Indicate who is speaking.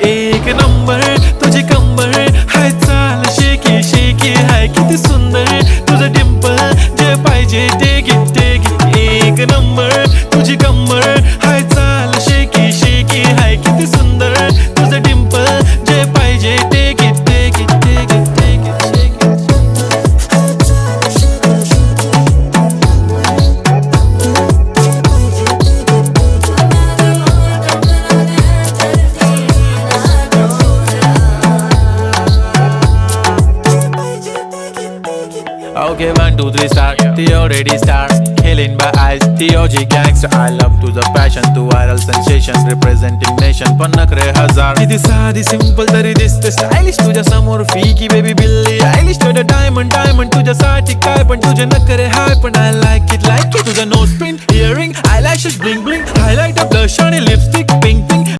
Speaker 1: एक नंबर तुझी कंबर हाय चाल शेकी शेकी हाय किती सुंदर तुझं डिंपल जे पाहिजे ते घे एक नंबर तुझी कंबर हाय चाल शेकी शेकी हाय किती सुंदर तुझं डिंपल जे पाहिजे ते घे Okay, 1, 2, 3 start. The already start. Killing by eyes. The OG gangster. I love to the passion, to viral sensation, representing nation. पण नखरे हजार. किती साधी simple तरी दिसते stylish. तुझ्या समोर फीकी baby बिल्ली आयलिश. तुझं diamond तुझ्यासाठी काय पण तुझे नखरे हाय पण I like it. तुझं nose pin, earring, eyelashes bling bling, highlight, blush आणि lipstick, pink pink.